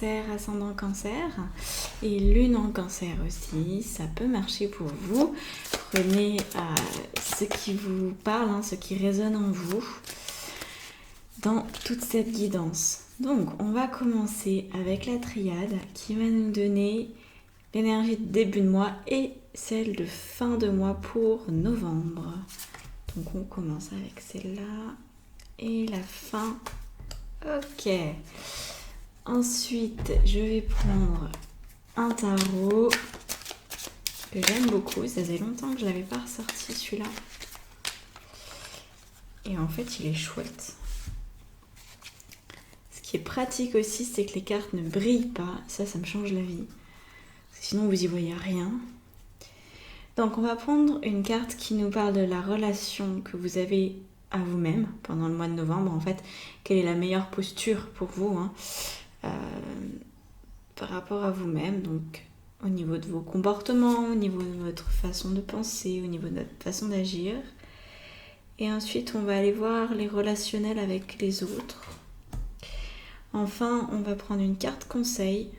cancer, ascendant cancer et lune en cancer aussi, ça peut marcher pour vous. Prenez ce qui vous parle, ce qui résonne en vous dans toute cette guidance. Donc on va commencer avec la triade qui va nous donner l'énergie de début de mois et celle de fin de mois pour novembre. Donc on commence avec celle-là et la fin. Ok. Ensuite, je vais prendre un tarot que j'aime beaucoup. Ça faisait longtemps que je ne l'avais pas ressorti celui-là. Et en fait, il est chouette. Ce qui est pratique aussi, c'est que les cartes ne brillent pas. Ça me change la vie. Sinon, vous n'y voyez rien. Donc, on va prendre une carte qui nous parle de la relation que vous avez à vous-même pendant le mois de novembre. En fait, quelle est la meilleure posture pour vous par rapport à vous-même. Donc, au niveau de vos comportements, au niveau de votre façon de penser, au niveau de votre façon d'agir. Et ensuite, on va aller voir les relationnels avec les autres. Enfin, on va prendre une carte conseil.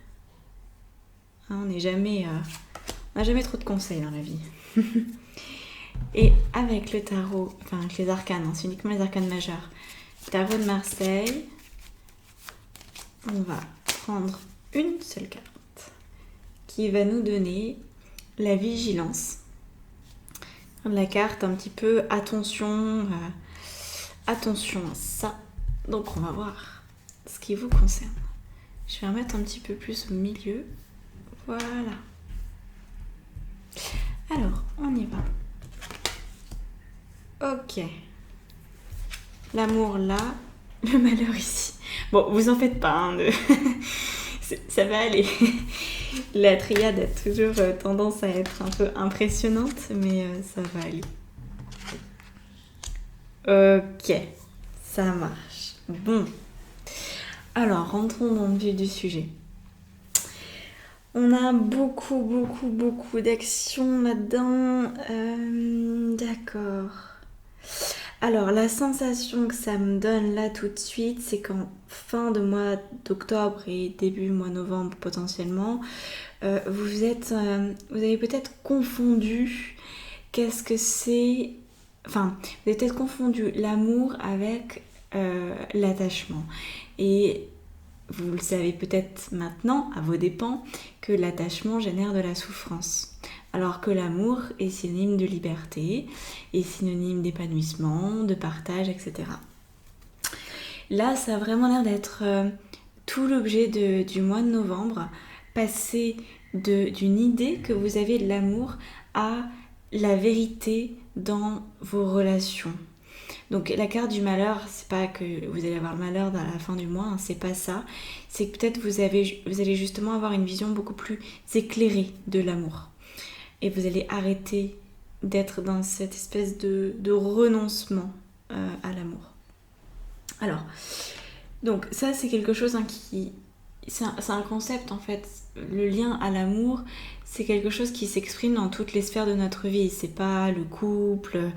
On n'a jamais trop de conseils dans la vie. Et avec le tarot, enfin avec les arcanes, c'est uniquement les arcanes majeures. Tarot de Marseille, on va prendre une seule carte qui va nous donner la vigilance. La carte un petit peu attention à ça. Donc on va voir ce qui vous concerne. Je vais remettre un petit peu plus au milieu. Voilà. Alors, on y va. Ok. L'amour là, le malheur ici. Bon, vous en faites pas, ça va aller. La triade a toujours tendance à être un peu impressionnante, mais ça va aller. Ok, ça marche. Bon. Alors, rentrons dans le vif du sujet. On a beaucoup d'actions là-dedans. D'accord. Alors, la sensation que ça me donne là tout de suite, c'est qu'en fin de mois d'octobre et début mois novembre potentiellement, vous avez peut-être confondu qu'est-ce que c'est... Enfin, vous avez peut-être confondu l'amour avec l'attachement. Et vous le savez peut-être maintenant, à vos dépens, que l'attachement génère de la souffrance. Alors que l'amour est synonyme de liberté, est synonyme d'épanouissement, de partage, etc. Là, ça a vraiment l'air d'être tout l'objet du mois de novembre, passer d'une idée que vous avez de l'amour à la vérité dans vos relations. Donc la carte du malheur, c'est pas que vous allez avoir le malheur à la fin du mois, c'est pas ça. C'est que peut-être vous allez justement avoir une vision beaucoup plus éclairée de l'amour. Et vous allez arrêter d'être dans cette espèce de renoncement à l'amour. Alors, donc ça c'est quelque chose qui... C'est un concept en fait. Le lien à l'amour, c'est quelque chose qui s'exprime dans toutes les sphères de notre vie. C'est pas le couple,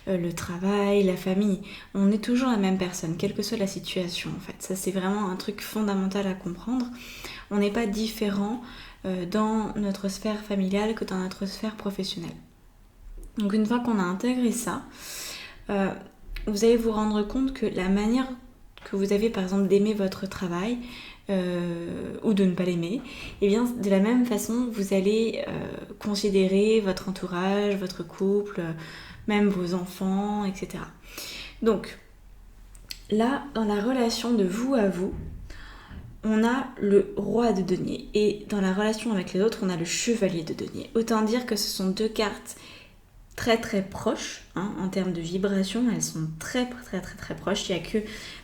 le travail, la famille. On est toujours la même personne, quelle que soit la situation en fait. Ça c'est vraiment un truc fondamental à comprendre. On n'est pas différent dans notre sphère familiale que dans notre sphère professionnelle. Donc une fois qu'on a intégré ça, vous allez vous rendre compte que la manière que vous avez par exemple d'aimer votre travail, ou de ne pas l'aimer, et bien de la même façon vous allez considérer votre entourage, votre couple, même vos enfants, etc. Donc là, dans la relation de vous à vous, on a le roi de denier, et dans la relation avec les autres, on a le chevalier de denier. Autant dire que ce sont deux cartes très proches en termes de vibration. Elles sont très proches. Il n'y a que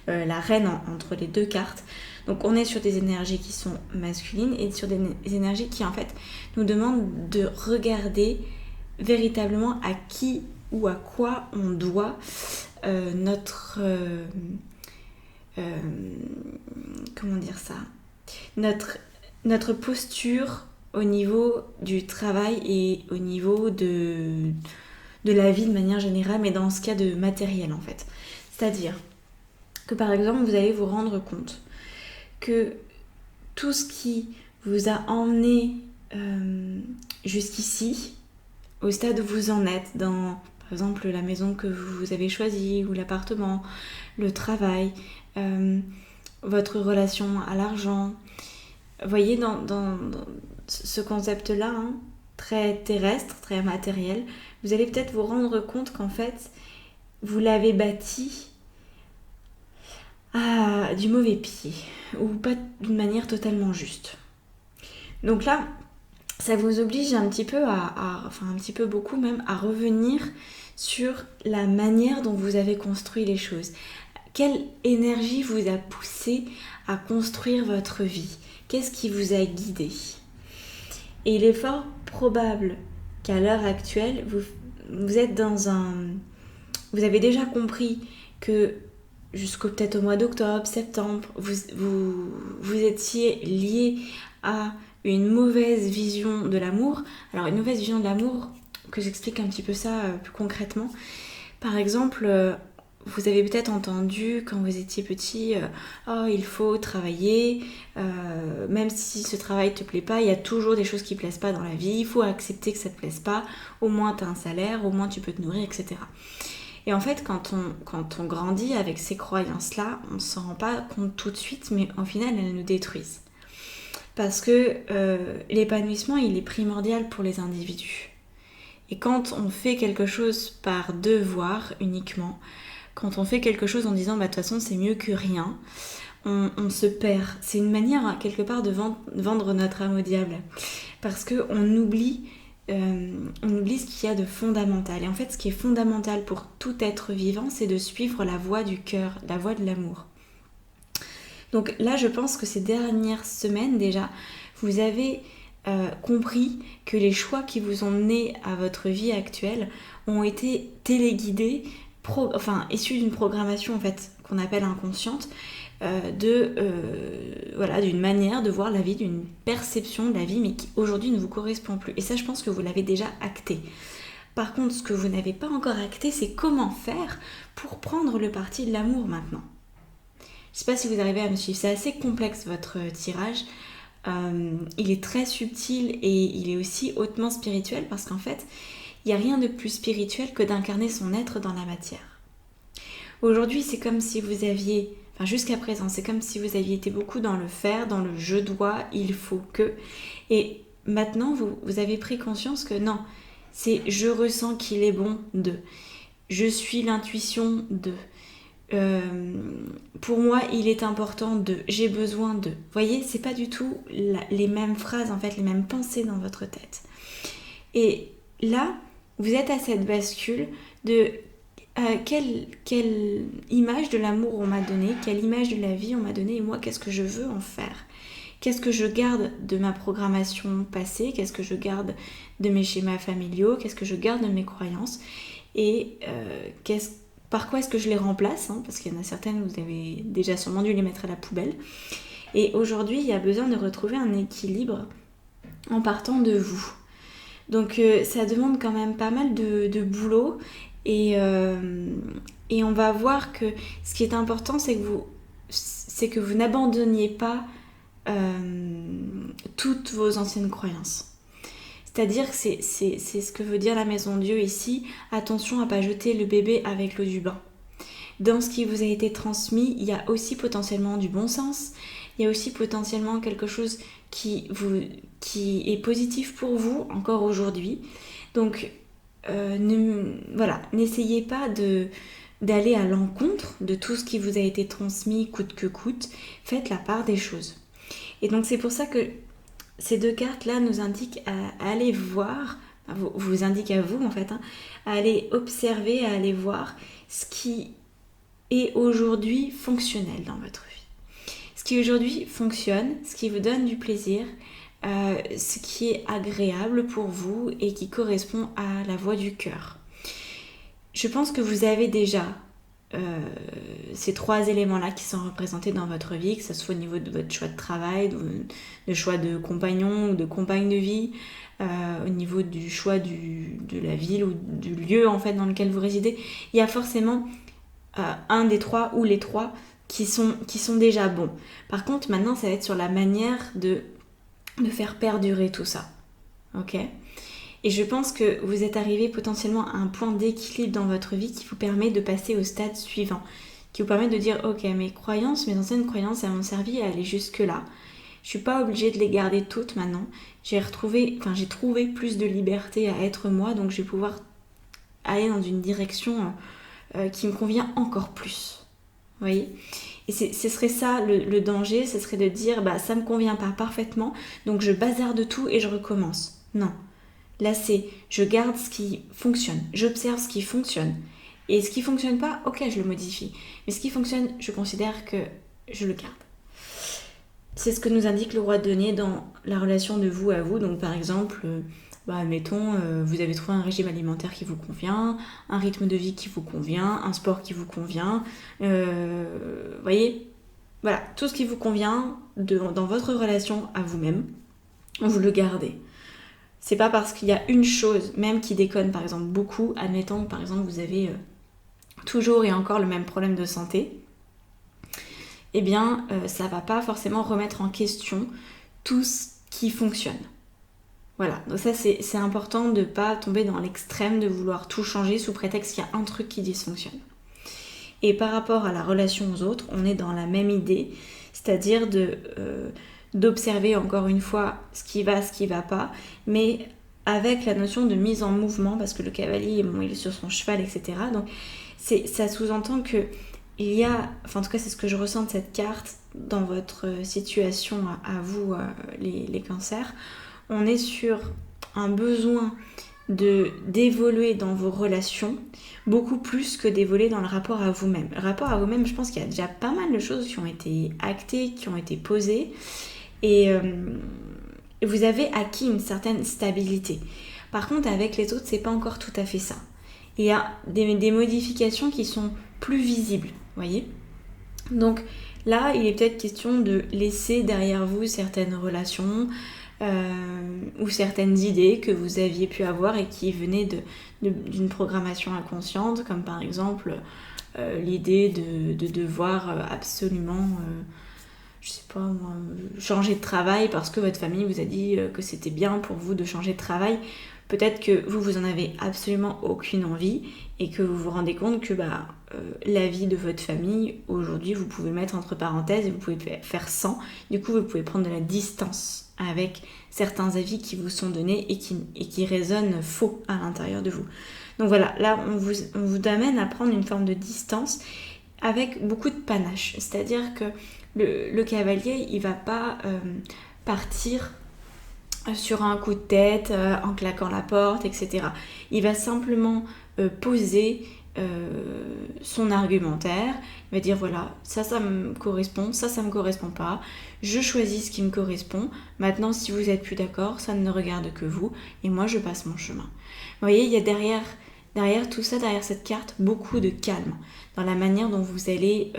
la reine entre les deux cartes. Donc on est sur des énergies qui sont masculines et sur des énergies qui en fait nous demandent de regarder véritablement à qui ou à quoi on doit notre comment dire ça, notre posture au niveau du travail et au niveau de la vie de manière générale, mais dans ce cas de matériel en fait. C'est-à-dire que par exemple vous allez vous rendre compte que tout ce qui vous a emmené jusqu'ici, au stade où vous en êtes, dans par exemple la maison que vous avez choisie, ou l'appartement, le travail, votre relation à l'argent. Vous voyez, dans ce concept-là, hein, très terrestre, très matériel, vous allez peut-être vous rendre compte qu'en fait, vous l'avez bâti du mauvais pied, ou pas d'une manière totalement juste. Donc là, ça vous oblige un petit peu enfin un petit peu beaucoup même, à revenir sur la manière dont vous avez construit les choses. Quelle énergie vous a poussé à construire votre vie? Qu'est-ce qui vous a guidé? Et il est fort probable qu'à l'heure actuelle, vous êtes dans un... Vous avez déjà compris que jusqu'au peut-être au mois d'octobre, septembre, vous étiez lié à une mauvaise vision de l'amour. Alors une mauvaise vision de l'amour, que j'explique un petit peu ça plus concrètement. Par exemple, vous avez peut-être entendu quand vous étiez petit, oh il faut travailler, même si ce travail te plaît pas, il y a toujours des choses qui plaisent pas dans la vie, il faut accepter que ça te plaise pas, au moins tu as un salaire, au moins tu peux te nourrir, etc. Et en fait, quand on grandit avec ces croyances-là, on ne s'en rend pas compte tout de suite, mais au final, elles nous détruisent. Parce que l'épanouissement, il est primordial pour les individus. Et quand on fait quelque chose par devoir uniquement, quand on fait quelque chose en disant, de toute façon, c'est mieux que rien, on se perd. C'est une manière, quelque part, de vendre notre âme au diable. Parce qu'on oublie... on oublie ce qu'il y a de fondamental. Et en fait, ce qui est fondamental pour tout être vivant, c'est de suivre la voie du cœur, la voie de l'amour. Donc là, je pense que ces dernières semaines déjà, vous avez compris que les choix qui vous ont mené à votre vie actuelle ont été téléguidés, issus d'une programmation en fait qu'on appelle inconsciente, d'une manière de voir la vie, d'une perception de la vie, mais qui aujourd'hui ne vous correspond plus. Et ça, je pense que vous l'avez déjà acté. Par contre, ce que vous n'avez pas encore acté, c'est comment faire pour prendre le parti de l'amour maintenant. Je ne sais pas si vous arrivez à me suivre, c'est assez complexe votre tirage. Il est très subtil et il est aussi hautement spirituel parce qu'en fait, il n'y a rien de plus spirituel que d'incarner son être dans la matière. Aujourd'hui, c'est comme si vous aviez... jusqu'à présent, c'est comme si vous aviez été beaucoup dans le faire, dans le je dois, il faut que. Et maintenant, vous avez pris conscience que non, c'est je ressens qu'il est bon de. Je suis l'intuition de. Pour moi, il est important de. J'ai besoin de. Vous voyez, c'est pas du tout les mêmes phrases, en fait, les mêmes pensées dans votre tête. Et là, vous êtes à cette bascule de... quelle image de l'amour on m'a donné, quelle image de la vie on m'a donné, et moi qu'est-ce que je veux en faire? Qu'est-ce que je garde de ma programmation passée? Qu'est-ce que je garde de mes schémas familiaux? Qu'est-ce que je garde de mes croyances? Et par quoi est-ce que je les remplace, hein? Parce qu'il y en a certaines, vous avez déjà sûrement dû les mettre à la poubelle. Et aujourd'hui, il y a besoin de retrouver un équilibre en partant de vous. Donc ça demande quand même pas mal de boulot. Et on va voir que ce qui est important, c'est que vous n'abandonniez pas toutes vos anciennes croyances. C'est-à-dire que c'est ce que veut dire la Maison Dieu ici. Attention à ne pas jeter le bébé avec l'eau du bain. Dans ce qui vous a été transmis, il y a aussi potentiellement du bon sens. Il y a aussi potentiellement quelque chose qui est positif pour vous encore aujourd'hui. Donc, n'essayez pas d'aller à l'encontre de tout ce qui vous a été transmis coûte que coûte. Faites la part des choses. Et donc c'est pour ça que ces deux cartes-là nous indiquent à aller voir, vous indiquent à vous en fait, à aller observer, à aller voir ce qui est aujourd'hui fonctionnel dans votre vie. Ce qui aujourd'hui fonctionne, ce qui vous donne du plaisir, ce qui est agréable pour vous et qui correspond à la voix du cœur. Je pense que vous avez déjà ces trois éléments-là qui sont représentés dans votre vie, que ce soit au niveau de votre choix de travail, de choix de compagnon ou de compagne de vie, au niveau du choix de la ville ou du lieu en fait dans lequel vous résidez. Il y a forcément un des trois ou les trois qui sont déjà bons. Par contre, maintenant, ça va être sur la manière de faire perdurer tout ça. Ok ? Et je pense que vous êtes arrivé potentiellement à un point d'équilibre dans votre vie qui vous permet de passer au stade suivant, qui vous permet de dire ok, mes anciennes croyances, elles m'ont servi à aller jusque-là. Je suis pas obligée de les garder toutes maintenant. J'ai trouvé plus de liberté à être moi, donc je vais pouvoir aller dans une direction qui me convient encore plus. Vous voyez ? Et ce serait ça le danger, ce serait de dire bah ça me convient pas parfaitement, donc je bazarde tout et je recommence. Non. Là c'est je garde ce qui fonctionne, j'observe ce qui fonctionne. Et ce qui fonctionne pas, ok, je le modifie. Mais ce qui fonctionne, je considère que je le garde. C'est ce que nous indique le roi de denier dans la relation de vous à vous. Donc par exemple, admettons, vous avez trouvé un régime alimentaire qui vous convient, un rythme de vie qui vous convient, un sport qui vous convient. Voyez, voilà, tout ce qui vous convient dans votre relation à vous-même, vous le gardez. C'est pas parce qu'il y a une chose, même qui déconne par exemple beaucoup, admettons par exemple vous avez toujours et encore le même problème de santé, eh bien ça va pas forcément remettre en question tout ce qui fonctionne. Voilà, donc ça c'est important de ne pas tomber dans l'extrême de vouloir tout changer sous prétexte qu'il y a un truc qui dysfonctionne. Et par rapport à la relation aux autres, on est dans la même idée, c'est-à-dire d'observer encore une fois ce qui va pas, mais avec la notion de mise en mouvement, parce que le cavalier, il est sur son cheval, etc. Donc ça sous-entend que il y a, enfin en tout cas c'est ce que je ressens de cette carte dans votre situation à vous, les cancers, on est sur un besoin d'évoluer dans vos relations beaucoup plus que d'évoluer dans le rapport à vous-même. Le rapport à vous-même, je pense qu'il y a déjà pas mal de choses qui ont été actées, qui ont été posées et vous avez acquis une certaine stabilité. Par contre, avec les autres, c'est pas encore tout à fait ça. Il y a des modifications qui sont plus visibles, voyez. Donc là, il est peut-être question de laisser derrière vous certaines relations ou certaines idées que vous aviez pu avoir et qui venaient d'une programmation inconsciente, comme par exemple l'idée de devoir absolument je sais pas moi, changer de travail parce que votre famille vous a dit que c'était bien pour vous de changer de travail. Peut-être que vous en avez absolument aucune envie et que vous vous rendez compte que la vie de votre famille, aujourd'hui, vous pouvez mettre entre parenthèses et vous pouvez faire sans. Du coup, vous pouvez prendre de la distance avec certains avis qui vous sont donnés et qui résonnent faux à l'intérieur de vous. Donc voilà, là, on vous amène à prendre une forme de distance avec beaucoup de panache. C'est-à-dire que le cavalier, il va pas partir sur un coup de tête, en claquant la porte, etc. Il va simplement poser son argumentaire, il va dire voilà, ça me correspond, ça me correspond pas, je choisis ce qui me correspond, maintenant si vous êtes plus d'accord, ça ne regarde que vous, et moi je passe mon chemin. Vous voyez, il y a derrière tout ça, derrière cette carte, beaucoup de calme dans la manière dont vous allez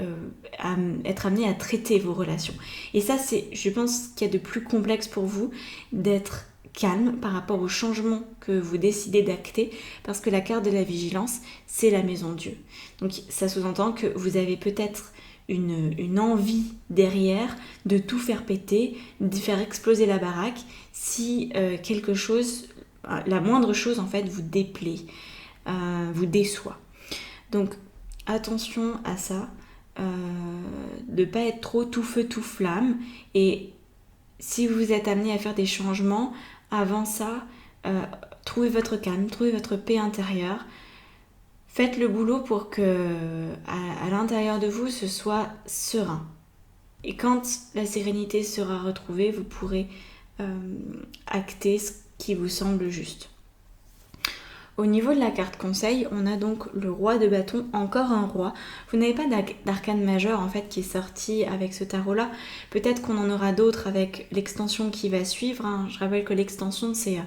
être amené à traiter vos relations. Et ça, c'est, je pense, qu'il y a de plus complexe pour vous d'être calme par rapport au changement que vous décidez d'acter, parce que la carte de la vigilance, c'est la maison Dieu. Donc ça sous-entend que vous avez peut-être une envie derrière de tout faire péter, de faire exploser la baraque si quelque chose, la moindre chose en fait vous déplaît, vous déçoit. Donc attention à ça, de ne pas être trop tout feu tout flamme, et si vous êtes amené à faire des changements, avant ça, trouvez votre calme, trouvez votre paix intérieure, faites le boulot pour que à l'intérieur de vous ce soit serein. Et quand la sérénité sera retrouvée, vous pourrez acter ce qui vous semble juste. Au niveau de la carte conseil, on a donc le roi de bâton, encore un roi. Vous n'avez pas d'arcane majeur en fait qui est sorti avec ce tarot-là. Peut-être qu'on en aura d'autres avec l'extension qui va suivre. Je rappelle que l'extension c'est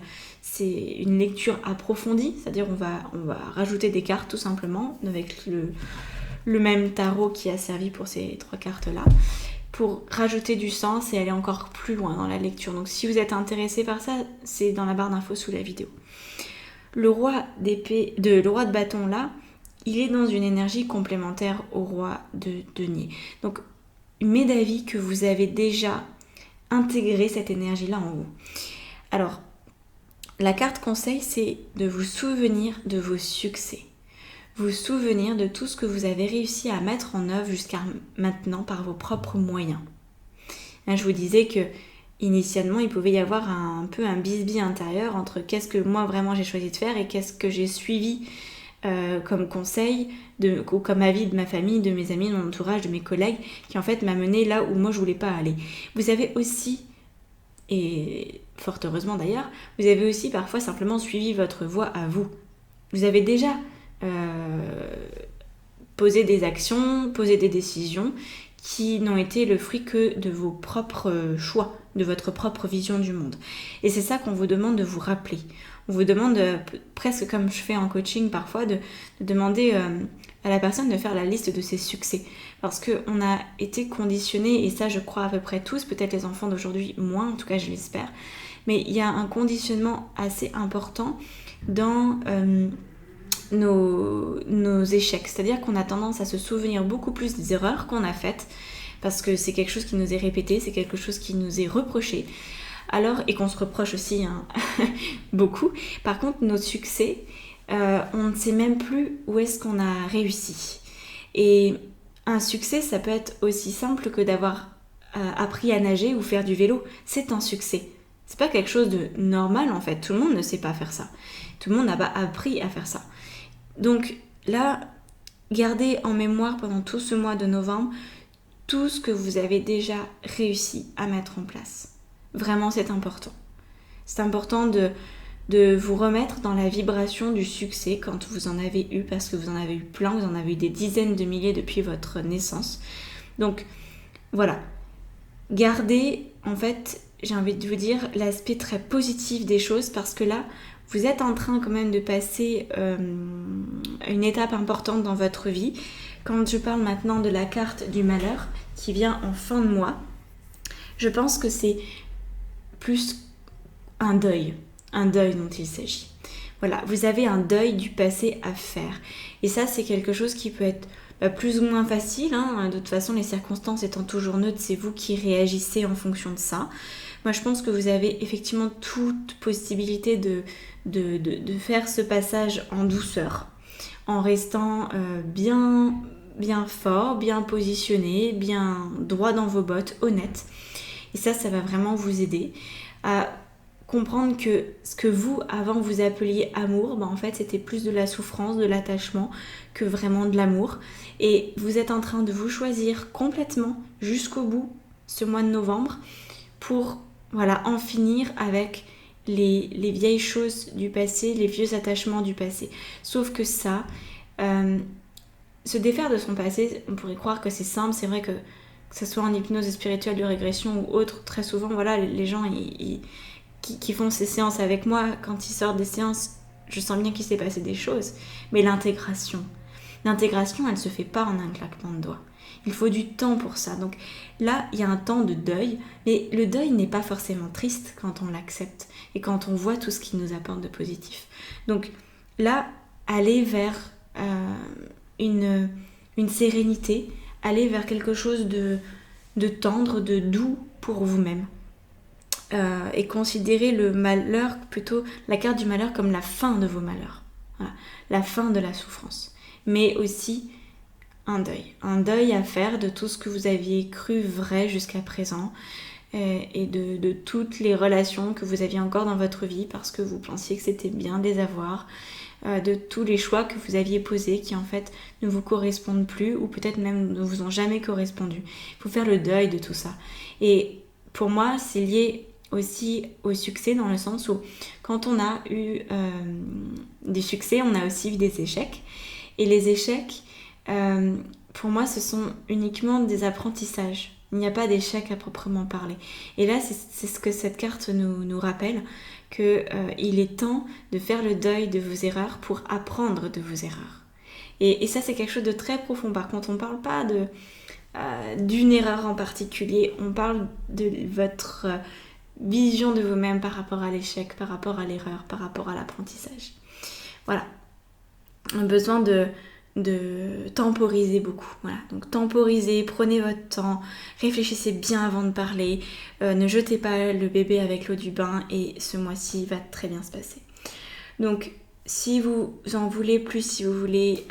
une lecture approfondie, c'est-à-dire on va rajouter des cartes tout simplement avec le même tarot qui a servi pour ces 3 cartes-là, pour rajouter du sens et aller encore plus loin dans la lecture. Donc si vous êtes intéressé par ça, c'est dans la barre d'infos sous la vidéo. Le roi de bâton là, il est dans une énergie complémentaire au roi de denier. Donc, m'est d'avis que vous avez déjà intégré cette énergie-là en vous. Alors, la carte conseil, c'est de vous souvenir de vos succès. Vous souvenir de tout ce que vous avez réussi à mettre en œuvre jusqu'à maintenant par vos propres moyens. Là, je vous disais que initialement, il pouvait y avoir un peu un bisbis intérieur entre qu'est-ce que moi vraiment j'ai choisi de faire et qu'est-ce que j'ai suivi comme conseil ou comme avis de ma famille, de mes amis, de mon entourage, de mes collègues, qui en fait m'a mené là où moi je voulais pas aller. Vous avez aussi, et fort heureusement d'ailleurs, vous avez aussi parfois simplement suivi votre voie à vous. Vous avez déjà posé des actions, posé des décisions qui n'ont été le fruit que de vos propres choix, de votre propre vision du monde. Et c'est ça qu'on vous demande de vous rappeler. On vous demande, presque comme je fais en coaching parfois, de demander à la personne de faire la liste de ses succès. Parce qu'on a été conditionnés, et ça je crois à peu près tous, peut-être les enfants d'aujourd'hui moins, en tout cas je l'espère, mais il y a un conditionnement assez important dans nos échecs. C'est-à-dire qu'on a tendance à se souvenir beaucoup plus des erreurs qu'on a faites, parce que c'est quelque chose qui nous est répété, c'est quelque chose qui nous est reproché. Alors, et qu'on se reproche aussi beaucoup. Par contre, nos succès, on ne sait même plus où est-ce qu'on a réussi. Et un succès, ça peut être aussi simple que d'avoir appris à nager ou faire du vélo. C'est un succès. C'est pas quelque chose de normal en fait. Tout le monde ne sait pas faire ça. Tout le monde n'a pas appris à faire ça. Donc là, gardez en mémoire pendant tout ce mois de novembre tout ce que vous avez déjà réussi à mettre en place. Vraiment, c'est important. C'est important de vous remettre dans la vibration du succès quand vous en avez eu, parce que vous en avez eu plein, vous en avez eu des dizaines de milliers depuis votre naissance. Donc, voilà. Gardez, en fait, j'ai envie de vous dire, l'aspect très positif des choses, parce que là, vous êtes en train quand même de passer une étape importante dans votre vie. Quand je parle maintenant de la carte du malheur, qui vient en fin de mois, je pense que c'est plus un deuil dont il s'agit. Voilà, vous avez un deuil du passé à faire. Et ça, c'est quelque chose qui peut être plus ou moins facile. De toute façon, les circonstances étant toujours neutres, c'est vous qui réagissez en fonction de ça. Moi, je pense que vous avez effectivement toute possibilité de faire ce passage en douceur, en restant bien fort, bien positionné, bien droit dans vos bottes, honnête. Et ça va vraiment vous aider à comprendre que ce que vous, avant, vous appeliez amour, en fait, c'était plus de la souffrance, de l'attachement, que vraiment de l'amour. Et vous êtes en train de vous choisir complètement jusqu'au bout ce mois de novembre pour en finir avec les vieilles choses du passé, les vieux attachements du passé. Sauf que ça, se défaire de son passé, on pourrait croire que c'est simple. C'est vrai que ce soit en hypnose spirituelle de régression ou autre, très souvent, les gens qui font ces séances avec moi, quand ils sortent des séances, je sens bien qu'il s'est passé des choses. Mais l'intégration, elle se fait pas en un claquement de doigts. Il faut du temps pour ça. Donc là, il y a un temps de deuil, mais le deuil n'est pas forcément triste quand on l'accepte et quand on voit tout ce qui nous apporte de positif. Donc là, allez vers une sérénité, allez vers quelque chose de tendre, de doux pour vous-même. Et considérez le malheur, plutôt la carte du malheur, comme la fin de vos malheurs. Voilà, la fin de la souffrance. Mais aussi un deuil à faire de tout ce que vous aviez cru vrai jusqu'à présent et de toutes les relations que vous aviez encore dans votre vie parce que vous pensiez que c'était bien de les avoir, de tous les choix que vous aviez posés qui en fait ne vous correspondent plus ou peut-être même ne vous ont jamais correspondu. Il faut faire le deuil de tout ça. Et pour moi, c'est lié aussi au succès dans le sens où quand on a eu des succès, on a aussi eu des échecs. Et les échecs, pour moi, ce sont uniquement des apprentissages. Il n'y a pas d'échec à proprement parler. Et là, c'est ce que cette carte nous rappelle, qu'il est temps de faire le deuil de vos erreurs pour apprendre de vos erreurs. Et ça, c'est quelque chose de très profond. Par contre, on ne parle pas d'une erreur en particulier. On parle de votre vision de vous-même par rapport à l'échec, par rapport à l'erreur, par rapport à l'apprentissage. Voilà. On a besoin de de temporiser beaucoup. Voilà, donc temporisez, prenez votre temps, réfléchissez bien avant de parler, ne jetez pas le bébé avec l'eau du bain et ce mois-ci va très bien se passer. Donc si vous en voulez plus, si vous voulez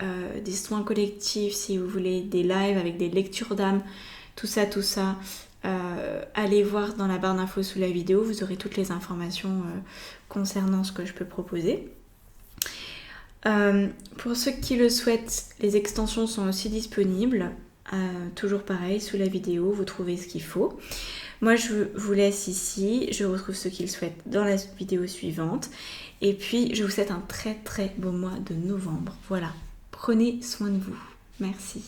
des soins collectifs, si vous voulez des lives avec des lectures d'âme, tout ça, allez voir dans la barre d'infos sous la vidéo, vous aurez toutes les informations concernant ce que je peux proposer. Pour ceux qui le souhaitent, les extensions sont aussi disponibles. Toujours pareil, sous la vidéo, vous trouvez ce qu'il faut. Moi, je vous laisse ici. Je retrouve ceux qui le souhaitent dans la vidéo suivante. Et puis, je vous souhaite un très très beau mois de novembre. Voilà, prenez soin de vous. Merci.